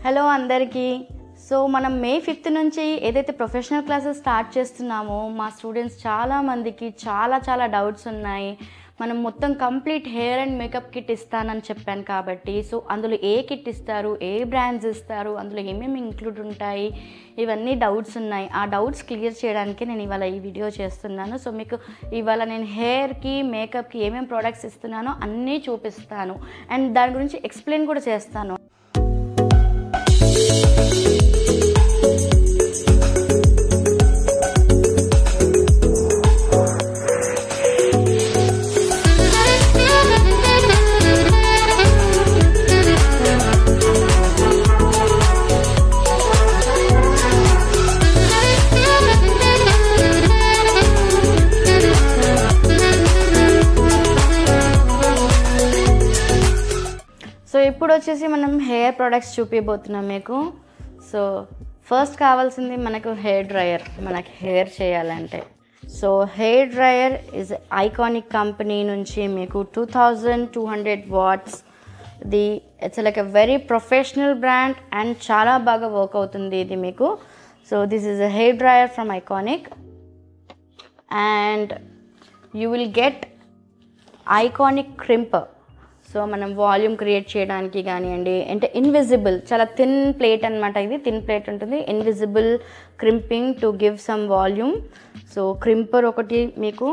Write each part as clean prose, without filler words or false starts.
Hello అందరికీ. So మనం మే 5th నుంచి ఏదైతే ప్రొఫెషనల్ క్లాసెస్ స్టార్ట్ చేస్తున్నామో మా స్టూడెంట్స్ చాలామందికి చాలా డౌట్స్ ఉన్నాయి. మనం మొత్తం complete hair and makeup kit ఇస్తానని చెప్పాను కాబట్టి, సో అందులో ఏ కిట్ ఇస్తారు, ఏ బ్రాండ్స్ ఇస్తారు, అందులో ఏమేమి ఇంక్లూడ్ ఉంటాయి, ఇవన్నీ డౌట్స్ ఉన్నాయి. ఆ డౌట్స్ క్లియర్ చేయడానికి నేను ఇవాళ ఈ వీడియో చేస్తున్నాను. సో మీకు ఇవాళ నేను హెయిర్కి మేకప్కి ఏమేమి ప్రోడక్ట్స్ ఇస్తున్నానో అన్నీ చూపిస్తాను అండ్ దాని గురించి ఎక్స్ప్లెయిన్ కూడా చేస్తాను. సో ఇప్పుడు వచ్చేసి మనం హెయిర్ ప్రోడక్ట్స్ చూపించబోతున్నాం మీకు. సో ఫస్ట్ కావాల్సింది మనకు హెయిర్ డ్రయర్, మనకి హెయిర్ చేయాలంటే. So hair dryer is iconic company నుంచి మీకు 2200 watts. It's like a very professional brand and చాలా బాగా వర్క్ అవుతుంది ఇది మీకు. So this is a hair dryer from iconic and you will get iconic crimper. So మనం volume create చేయడానికి కానివ్వండి, అంటే ఇన్విజిబుల్, చాలా థిన్ ప్లేట్ అనమాట. ఇది థిన్ ప్లేట్ ఉంటుంది, invisible crimping to give some volume. So crimper ఒకటి మీకు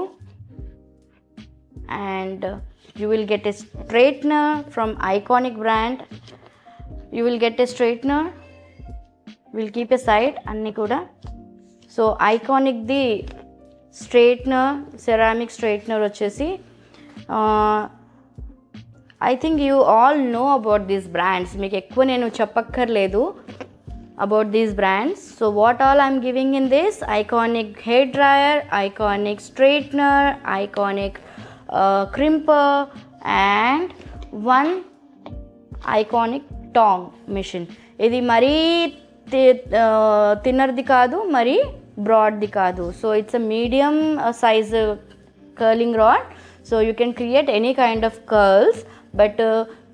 and you will get a straightener from iconic brand. You will get a straightener, will keep a side అన్నీ కూడా. So ఐకానిక్ది straightener, ceramic straightener వచ్చేసి I think you all know about these brands. మీకు ఎక్కువ నేను చెప్పక్కర్లేదు about these brands. So what all I'm giving in this: Iconic hair dryer, Iconic straightener, Iconic crimper and one Iconic tong machine. ఇది మరీ థిన్నర్ది కాదు, మరీ బ్రాడ్ది కాదు. So it's a medium size curling rod. So you can create any kind of curls. But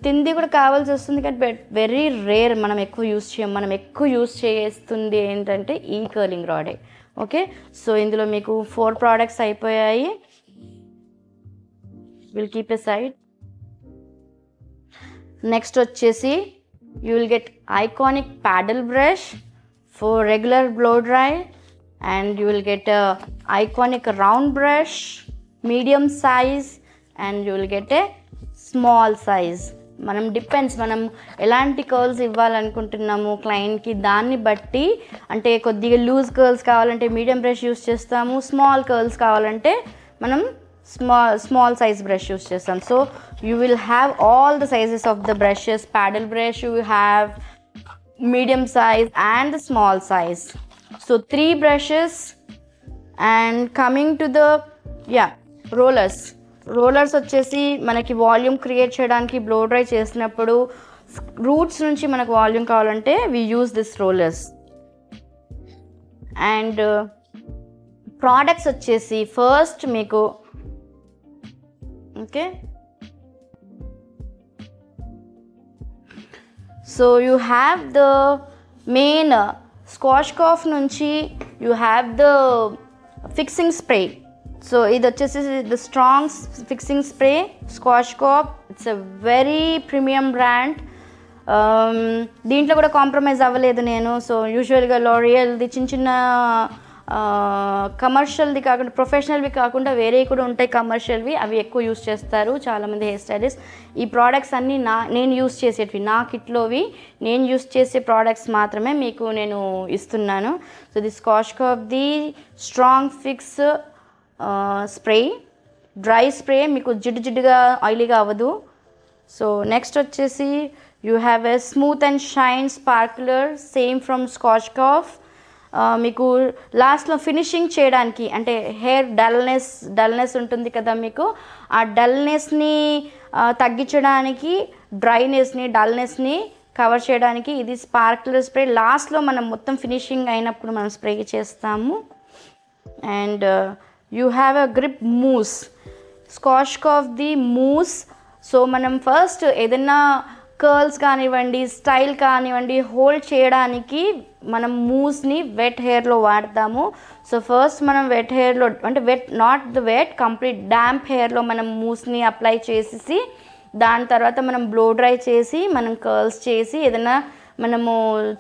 తింది కూడా కావాల్సి వస్తుంది కానీ బట్ వెరీ రేర్, మనం ఎక్కువ యూస్ చేయం. మనం ఎక్కువ యూస్ చేస్తుంది ఏంటంటే ఈ కర్లింగ్ రాడే. ఓకే, సో ఇందులో మీకు 4 ప్రోడక్ట్స్ అయిపోయాయి. Will keep aside. Next వచ్చేసి you will get iconic paddle brush for regular blow dry and you will get iconic round brush medium size and you will get a small size. మనం depends, మనం ఎలాంటి curls ఇవ్వాలనుకుంటున్నాము క్లయింట్కి దాన్ని బట్టి. అంటే కొద్దిగా లూజ్ కర్ల్స్ కావాలంటే మీడియం బ్రష్ యూస్ చేస్తాము, స్మాల్ కర్ల్స్ కావాలంటే మనం స్మాల్ సైజ్ బ్రష్ యూస్ చేస్తాం. So you will have all the sizes of the brushes. Paddle brush you have medium size and small size. So 3 brushes and coming to the rollers వచ్చేసి మనకి volume create చేయడానికి, blow dry చేసినప్పుడు roots నుంచి మనకు volume కావాలంటే we use this rollers. And products వచ్చేసి first మీకు okay, so you have the main Schwarzkopf నుంచి you have the fixing spray. So ఇది వచ్చేసి the strong fixing spray Schwarzkopf. It's a very premium brand. దీంట్లో కూడా compromise అవ్వలేదు నేను. So యూజువల్గా లారియల్ది చిన్న కమర్షియల్ది కాకుండా, ప్రొఫెషనల్వి కాకుండా వేరే కూడా ఉంటాయి కమర్షియల్వి, అవి ఎక్కువ యూస్ చేస్తారు చాలామంది హెయిర్ స్టైలిస్ట్. ఈ ప్రోడక్ట్స్ అన్నీ నేను యూస్ చేసేటివి, నా కిట్లోవి నేను యూస్ చేసే ప్రోడక్ట్స్ మాత్రమే మీకు నేను ఇస్తున్నాను. సో ది స్క్వాష్ కాప్ది strong fix spray, dry spray, మీకు జిడ్డుగా ఆయిలీగా అవ్వదు. సో నెక్స్ట్ వచ్చేసి you have a smooth and shine sparkler, same from Schwarzkopf. మీకు లాస్ట్లో ఫినిషింగ్ చేయడానికి, అంటే హెయిర్ డల్నెస్ ఉంటుంది కదా మీకు, ఆ డల్నెస్ని తగ్గించడానికి, డల్నెస్ని కవర్ చేయడానికి ఇది స్పార్క్లర్ స్ప్రే. లాస్ట్లో మనం మొత్తం ఫినిషింగ్ అయినప్పుడు మనం స్ప్రే చేస్తాము. And you have a grip mousse, Scotch Coff the mousse. So మనం ఫస్ట్ ఏదైనా కర్ల్స్ కానివ్వండి, స్టైల్ కానివ్వండి, హోల్డ్ చేయడానికి మనం మూస్ని వెట్ హెయిర్లో వాడతాము. సో ఫస్ట్ మనం వెట్ హెయిర్లో అంటే not the wet, complete damp హెయిర్లో మనం మూస్ని అప్లై చేసేసి దాని తర్వాత మనం బ్లో డ్రై చేసి మనం కర్ల్స్ చేసి ఏదైనా మనము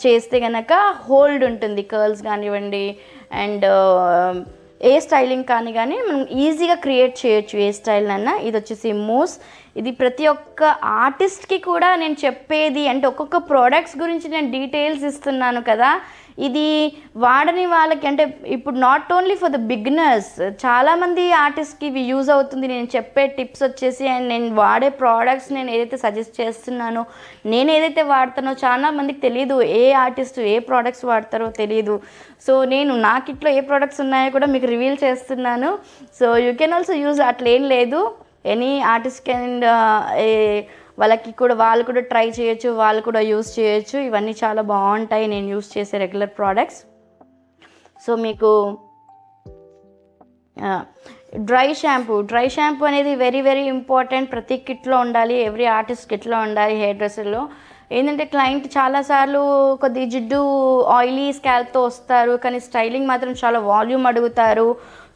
చేస్తే కనుక హోల్డ్ ఉంటుంది కర్ల్స్ కానివ్వండి అండ్ ఏ స్టైలింగ్ కానీ మనం ఈజీగా క్రియేట్ చేయొచ్చు ఏ స్టైల్ అన్నా. ఇది వచ్చేసి మూస్. ఇది ప్రతి ఒక్క ఆర్టిస్ట్కి కూడా నేను చెప్పేది అంటే ఒక్కొక్క ప్రోడక్ట్స్ గురించి నేను డీటెయిల్స్ ఇస్తున్నాను కదా. ఇది వాడని వాళ్ళకి అంటే ఇప్పుడు not only for the beginners, చాలామంది ఆర్టిస్ట్కి ఇవి యూజ్ అవుతుంది. నేను చెప్పే టిప్స్ వచ్చేసి అండ్ నేను వాడే ప్రోడక్ట్స్ నేను ఏదైతే సజెస్ట్ చేస్తున్నానో, నేను ఏదైతే వాడతానో చాలా మందికి తెలియదు. ఏ ఆర్టిస్ట్ ఏ ప్రోడక్ట్స్ వాడతారో తెలియదు. సో నేను నా కిట్లో ఏ ప్రోడక్ట్స్ ఉన్నాయో కూడా మీకు రివీల్ చేస్తున్నాను. So you can also use, అట్లేం లేదు. ఎనీ ఆర్టిస్ట్ కెన్ వాళ్ళకి కూడా వాళ్ళు కూడా ట్రై చేయొచ్చు, వాళ్ళు కూడా యూస్ చేయొచ్చు. ఇవన్నీ చాలా బాగుంటాయి నేను యూస్ చేసే రెగ్యులర్ ప్రోడక్ట్స్. సో మీకు డ్రై షాంపూ అనేది వెరీ వెరీ ఇంపార్టెంట్. ప్రతి కిట్లో ఉండాలి, ఎవ్రీ ఆర్టిస్ట్ కిట్లో ఉండాలి. హెయిర్ డ్రెస్సర్లో ఏంటంటే క్లయింట్ చాలాసార్లు కొద్ది జిడ్డు ఆయిలీ స్కాల్ప్తో వస్తారు, కానీ స్టైలింగ్ మాత్రం చాలా వాల్యూమ్ అడుగుతారు.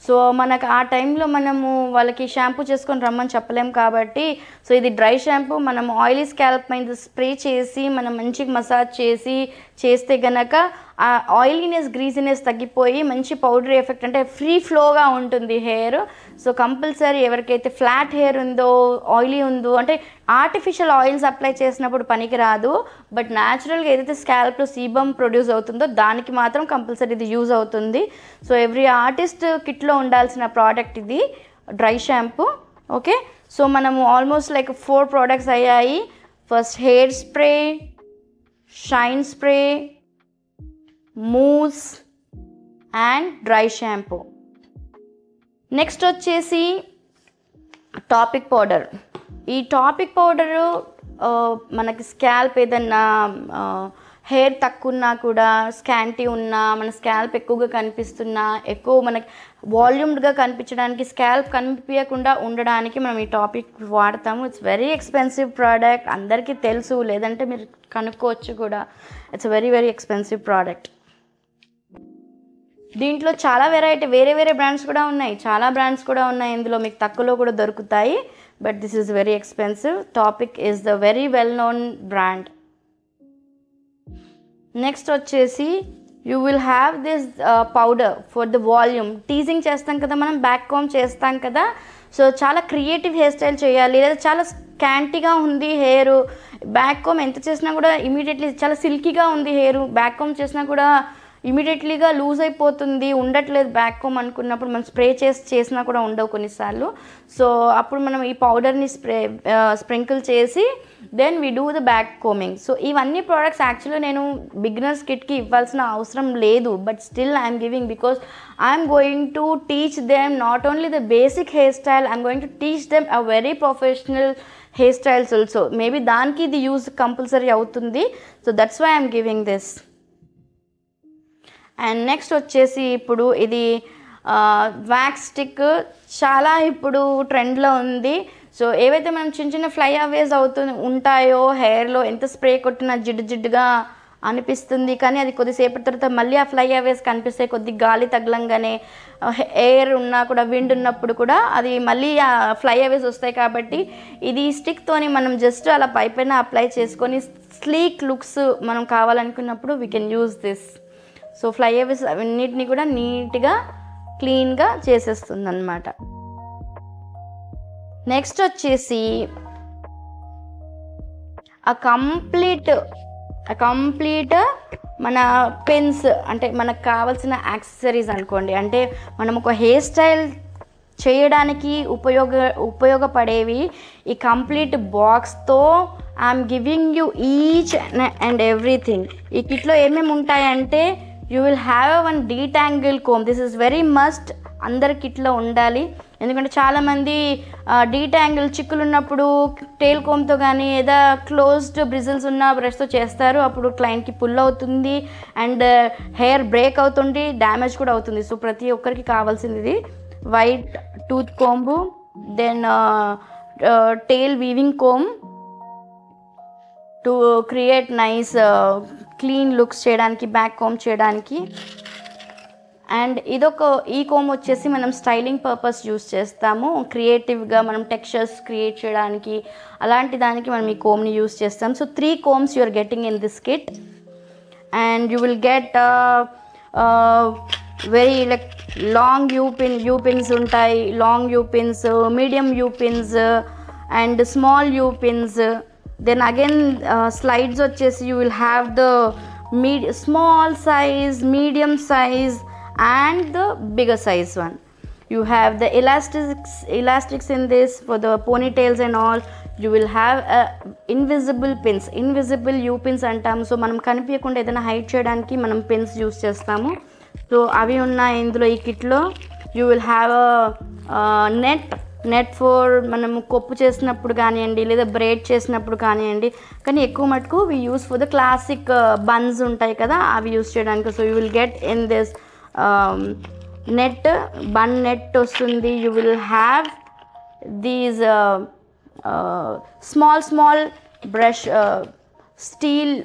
సో మనకు ఆ టైంలో మనము వాళ్ళకి షాంపూ చేసుకొని రమ్మని చెప్పలేం కాబట్టి సో ఇది డ్రై షాంపూ మనం ఆయిలీ స్కాల్ప్ మీద స్ప్రే చేసి మనం మంచిగా మసాజ్ చేస్తే గనక ఆ ఆయిలీనెస్ గ్రీజీనెస్ తగ్గిపోయి మంచి పౌడరీ ఎఫెక్ట్ అంటే ఫ్రీ ఫ్లోగా ఉంటుంది హెయిర్. సో కంపల్సరీ ఎవరికైతే ఫ్లాట్ హెయిర్ ఉందో, ఆయిలీ ఉందో అంటే ఆర్టిఫిషియల్ ఆయిల్స్ అప్లై చేసినప్పుడు పనికి రాదు, బట్ న్యాచురల్గా ఏదైతే స్కాల్ప్లో సీబమ్ ప్రొడ్యూస్ అవుతుందో దానికి మాత్రం కంపల్సరీ ఇది యూజ్ అవుతుంది. సో ఎవ్రీ ఆర్టిస్ట్ కిట్లో ఉండాల్సిన ప్రోడక్ట్ ఇది డ్రై షాంపూ. ఓకే, సో మనము ఆల్మోస్ట్ లైక్ 4 ప్రోడక్ట్స్ అయ్యాయి. First hair spray, shine spray, mousse and dry shampoo. Next వచ్చేసి టాపిక్ పౌడర్. ఈ టాపిక్ పౌడరు మనకి స్కాల్ప్ ఏదన్నా హెయిర్ తక్కువ ఉన్నా కూడా, స్కాంటీ ఉన్నా, మన స్కాల్ప్ ఎక్కువగా కనిపిస్తున్నా, ఎక్కువ మనకి వాల్యూమ్డ్గా కనిపించడానికి, స్కాల్ప్ కనిపించకుండా ఉండడానికి మనం ఈ టాపిక్ వాడతాము. ఇట్స్ వెరీ ఎక్స్పెన్సివ్ ప్రోడక్ట్, అందరికీ తెలుసు, లేదంటే మీరు కనుక్కోవచ్చు కూడా. It's very very expensive product. దీంట్లో చాలా వేరే వేరే బ్రాండ్స్ కూడా ఉన్నాయి, చాలా బ్రాండ్స్ కూడా ఉన్నాయి. ఇందులో మీకు తక్కువలో కూడా దొరుకుతాయి, but this is very expensive. Toppik is the very well known brand. Next వచ్చేసి you will have this powder for the volume. Teasing చేస్తాం కదా మనం, బ్యాక్ కామ్ చేస్తాం కదా. సో చాలా క్రియేటివ్ హెయిర్ స్టైల్ చేయాలి, లేదా చాలా స్కాంటీగా ఉంది హెయిర్, బ్యాక్ కామ్ ఎంత చేసినా కూడా ఇమీడియట్లీ చాలా సిల్కీగా ఉంది హెయిర్, బ్యాక్ కామ్ చేసినా కూడా ఇమీడియట్లీగా లూజ్ అయిపోతుంది, ఉండట్లేదు బ్యాక్ కామ్ అనుకున్నప్పుడు మనం స్ప్రే చేసినా కూడా ఉండవు కొన్నిసార్లు. సో అప్పుడు మనం ఈ పౌడర్ని స్ప్రింకిల్ చేసి then we do the back combing. So ఇవన్నీ ప్రోడక్ట్స్ యాక్చువల్లీ నేను బిగినర్స్ కిట్కి ఇవ్వాల్సిన అవసరం లేదు, but still I'm giving because I'm going to teach them not only the basic hair style, I'm going to teach them a very professional hair styles also. Maybe దానికి ఇది use compulsory అవుతుంది. So that's why I'm giving this. And next వచ్చేసి ఇప్పుడు ఇది wax stick చాలా ఇప్పుడు ట్రెండ్లో ఉంది. సో ఏవైతే మనం చిన్న చిన్న ఫ్లై అవేస్ ఉంటాయో హెయిర్లో, ఎంత స్ప్రే కొట్టినా జిడ్డుగా అనిపిస్తుంది, కానీ అది కొద్దిసేపటి తర్వాత మళ్ళీ ఆ ఫ్లై అవేస్ కనిపిస్తాయి. కొద్ది గాలి తగలంగానే, ఎయిర్ ఉన్నా కూడా, విండ్ ఉన్నప్పుడు కూడా అది మళ్ళీ ఆ ఫ్లై అవేస్ వస్తాయి. కాబట్టి ఇది స్టిక్తోని మనం జస్ట్ అలా పైపైన అప్లై చేసుకొని స్లీక్ లుక్స్ మనం కావాలనుకున్నప్పుడు we can use this. So flyaways అన్నిటిని కూడా నీట్గా క్లీన్గా చేసేస్తుంది అన్నమాట. నెక్స్ట్ వచ్చేసి ఆ కంప్లీట్ మన పెన్స్, అంటే మనకు కావాల్సిన యాక్సెసరీస్ అనుకోండి, అంటే మనం ఒక హెయిర్ స్టైల్ చేయడానికి ఉపయోగపడేవి ఈ కంప్లీట్ బాక్స్తో I'm giving you each and everything. ఈ కిట్లో ఏమేమి ఉంటాయంటే you will have one detangle comb. This is very must, అందరి కిట్లో ఉండాలి. ఎందుకంటే చాలామంది డీటాంగిల్ చిక్కులు ఉన్నప్పుడు టెయిల్ కోమ్తో కానీ ఏదో క్లోజ్డ్ బ్రిజిల్స్ ఉన్న బ్రష్తో చేస్తారు, అప్పుడు క్లయింట్కి పుల్ అవుతుంది అండ్ హెయిర్ బ్రేక్ అవుతుంది, డ్యామేజ్ కూడా అవుతుంది. సో ప్రతి ఒక్కరికి కావాల్సింది ఇది white tooth comb, then tail weaving comb, to create nice clean looks చేయడానికి, బ్యాక్ కోమ్ చేయడానికి. అండ్ ఈ కోమ్ వచ్చేసి మనం స్టైలింగ్ పర్పస్ యూస్ చేస్తాము. క్రియేటివ్గా మనం టెక్స్చర్స్ క్రియేట్ చేయడానికి అలాంటి దానికి మనం ఈ కోమ్ని యూస్ చేస్తాం. So 3 combs you are getting in this kit, and you will get very like long U-pins ఉంటాయి, long U-pins, medium U-pins and small U-pins. Then again slides వచ్చేసి you will have the small size, medium size and the bigger size one. You have the elastics in this for the ponytails and all. You will have invisible U-pins అంటాము. So మనం కనిపించకుండా ఏదైనా hide చేయడానికి మనం pins use చేస్తాము. So అవి ఉన్నాయి ఇందులో ఈ కిట్లో. You will have net for మనము కొప్పు చేసినప్పుడు కానివ్వండి, లేదా బ్రేడ్ చేసినప్పుడు కానివ్వండి. కానీ ఎక్కువ మటుకు we use for the classic buns ఉంటాయి కదా, అవి యూస్ చేయడానికి. So you will get in this bun net వస్తుంది. You will have these small brush steel,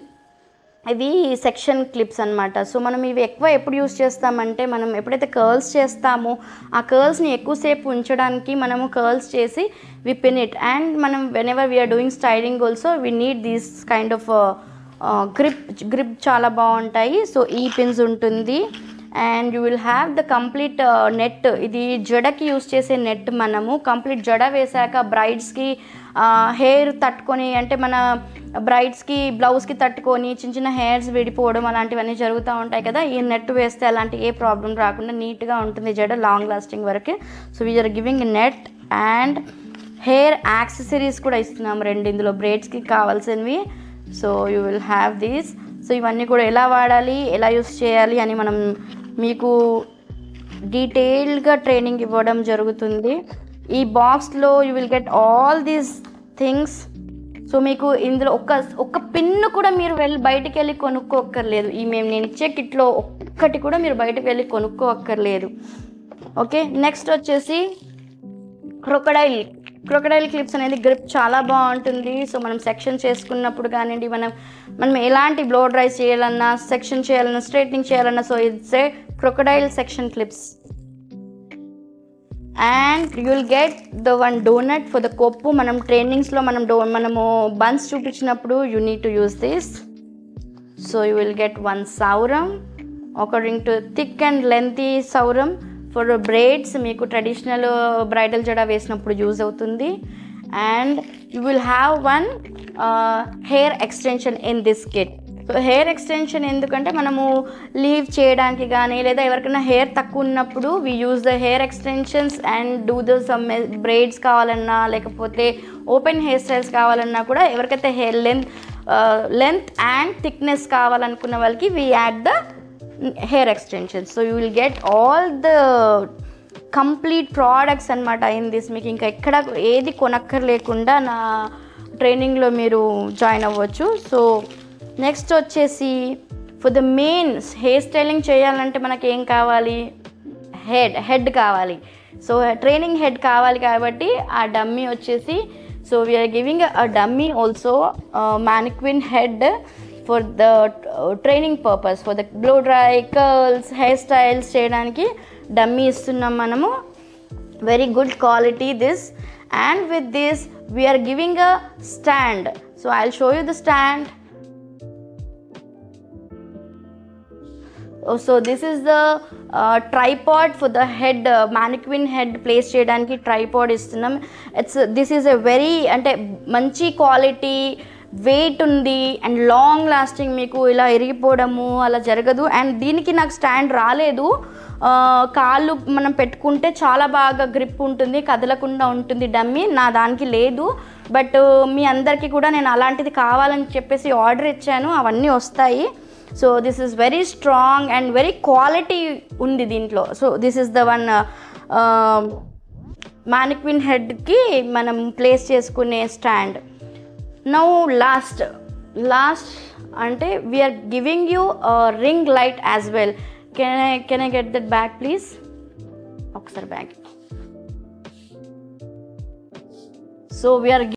ఇవి సెక్షన్ క్లిప్స్ అనమాట. సో మనం ఇవి ఎక్కువ ఎప్పుడు యూస్ చేస్తామంటే, మనం ఎప్పుడైతే కర్ల్స్ చేస్తామో ఆ కర్ల్స్ని ఎక్కువసేపు ఉంచడానికి మనము కర్ల్స్ చేసి వి పిన్ ఇట్. అండ్ మనం whenever we're doing styling also we need these kind of grip చాలా బాగుంటాయి. సో ఈ పిన్స్ ఉంటుంది. And you will have the complete net. ఇది జడకి యూస్ చేసే నెట్. మనము కంప్లీట్ జడ వేసాక బ్రైడ్స్కి హెయిర్ తట్టుకొని, అంటే మన బ్రైడ్స్కి బ్లౌజ్కి తట్టుకొని చిన్న హెయిర్స్ విడిపోవడం అలాంటివన్నీ జరుగుతూ ఉంటాయి కదా. ఈ నెట్ వేస్తే అలాంటి ఏ ప్రాబ్లం రాకుండా నీట్గా ఉంటుంది జడ లాంగ్ లాస్టింగ్ వరకు. So we're giving net and hair accessories కూడా ఇస్తున్నాం 2 ఇందులో బ్రైడ్స్కి కావాల్సినవి. So you will have these. So ఇవన్నీ కూడా ఎలా వాడాలి, ఎలా యూస్ చేయాలి అని మనం మీకు డీటెయిల్డ్గా ట్రైనింగ్ ఇవ్వడం జరుగుతుంది. ఈ బాక్స్లో you will get all these things. So మీకు ఇందులో ఒక్క పిన్ను కూడా మీరు బయటికి వెళ్ళి కొనుక్కోక్కర్లేదు. నేను ఇచ్చే కిట్లో ఒక్కటి కూడా మీరు బయటకు వెళ్ళి కొనుక్కోక్కర్లేదు. ఓకే, నెక్స్ట్ వచ్చేసి క్రొకడైల్ క్లిప్స్ అనేది గ్రిప్ చాలా బాగుంటుంది. సో మనం సెక్షన్ చేసుకున్నప్పుడు కానివ్వండి, మనం ఎలాంటి బ్లో డ్రై చేయాలన్నా, సెక్షన్ చేయాలన్నా, స్ట్రైట్నింగ్ చేయాలన్నా, so it's a crocodile section clips. And you will get the one donut for the కొప్పు. మనం ట్రైనింగ్స్లో మనము బన్స్ చూపించినప్పుడు you need to use this. So you will get 1 సౌరం according to thick and lengthy సౌరం for brides. మీకు traditional bridal జడ వేసినప్పుడు యూజ్ అవుతుంది. And you will have 1 hair extension in this kit. So hair extension ఎందుకంటే మనము leave చేయడానికి కానీ, లేదా ఎవరికైనా హెయిర్ తక్కువ ఉన్నప్పుడు we use the hair extensions and do the sum brides కావాలన్నా, లేకపోతే ఓపెన్ హెయిర్ స్టైల్స్ కావాలన్నా కూడా, ఎవరికైతే హెయిర్ లెంత్ అండ్ థిక్నెస్ కావాలనుకున్న వాళ్ళకి we add the hair extensions. So you will get all the complete products అనమాట ఇన్ దిస్. మీకు ఇంకా ఎక్కడ ఏది కొనక్కర్లేకుండా నా ట్రైనింగ్లో మీరు జాయిన్ అవ్వచ్చు. సో నెక్స్ట్ వచ్చేసి for the main hair styling చేయాలంటే మనకి ఏం కావాలి, హెడ్ కావాలి. సో ట్రైనింగ్ హెడ్ కావాలి కాబట్టి ఆ డమ్మీ వచ్చేసి, so we're giving a dummy also mannequin head for the training purpose, for the blow dry, curls, hair styles చేయడానికి డమ్మీ ఇస్తున్నాం మనము. very good quality this. And with this we are giving a stand. So I'll show you the stand. So this is the tripod for the head, mannequin head place చేయడానికి tripod ఇస్తున్నాం. this is a very అంటే మంచి quality, wait ఉంది and long lasting. మీకు ఇలా ఇరిగిపోవడము అలా జరగదు. And దీనికి నాకు స్టాండ్ రాలేదు. కాళ్ళు మనం పెట్టుకుంటే చాలా బాగా గ్రిప్ ఉంటుంది, కదలకుండా ఉంటుంది డమ్మీ. నా దానికి లేదు. బట్ మీ అందరికీ కూడా నేను అలాంటిది కావాలని చెప్పేసి ఆర్డర్ ఇచ్చాను, అవన్నీ వస్తాయి. So this is very strong and very quality ఉంది దీంట్లో. So this is the one mannequin హెడ్కి మనం ప్లేస్ చేసుకునే stand. Now last ante we are giving you a ring light as well. Can I get that bag please? Oksar bag. So we are